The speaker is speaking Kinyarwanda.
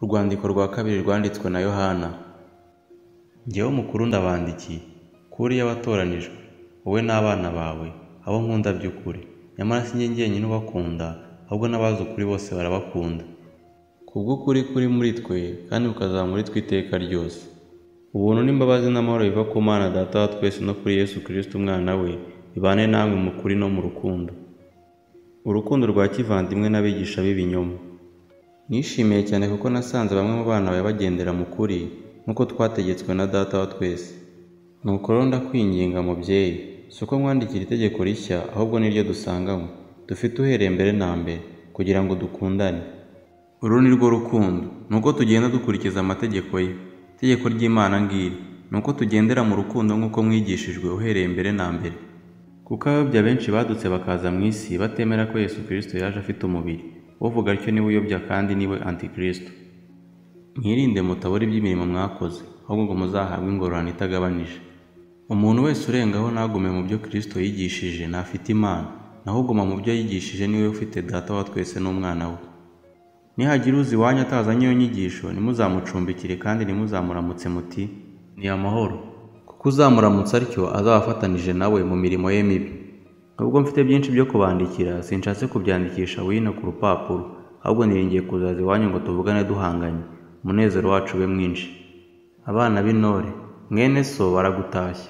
Urwandiko rwa kabiri rwanditswe na Yohana. Jyewe umukuru ndabandikiye, kuriya watoranijwe, wowe n'abana bawe, abo nkunda by'ukuri. Nyamara si njye jyenyine ubakunda, ahubwo n'abazi ukuri bose barabakunda. Kubw'ukuri kuri muri twe, kandi bukazaba muri twe iteka ryose. Ubuntu n'imbabazi n'amahoro biva ku Mana Data wa twese no kuri Yesu Kristo Umwana we, bibane namwe mu kuri no mu rukundo. Urukundo rwa kivandimwe n'abigisha b'ibinyoma. Nishimiye cyane kuko nasanze bamwe mu bana bawe bagendera mu kuri, nk'uko twategetswe na Data wa twese. Nuko rero ndakwinginga mubyeyi, si uko nkwandikira itegeko rishya, ahubwo niryo dusanganywe, dufite uhereye mbere na mbere, kugira ngo dukundane. Uru ni rwo rukundo, nuko tugenda dukurikiza amategeko ye. Itegeko ry'Imana ngiri, nuko tugendera mu rukundo nk'uko mwigishijwe uhereye mbere na mbere. Kuko abayobya benshi badutse bakaza mu isi batemera ko Yesu Kristo yaje afite umubiri. Uvuga atyo niwe uyobya kandi niwe Antikristo. Mwirinde mutabura iby'imirimo mwakoze, ahubwo ngo muzahabwe ingororano itagabanije. Umuntu wese urengaho ntagume mu byo Kristo yigishije ntafite Imana, naho uguma mu byo yigishije niwe ufite Data wa twese n'Umwana we. Nihagira uza iwanyu atazanye iyo nyigisho, ntimuzamucumbikire kandi ntimuzamuramutse muti ni amahoro, kuko uzamuramutsa atyo azaba afatanije nawe mu mirimo ye mibi. Nubwo mfite byinshi byo kubandikira, sinshatse kubyandikisha wino ku rupapuro, ahubwo niringiye kuzaza iwanyu ngo tuvugane duhanganye, umunezero wacu ube mwinshi. Abana b'intore, mwene so baragutashya.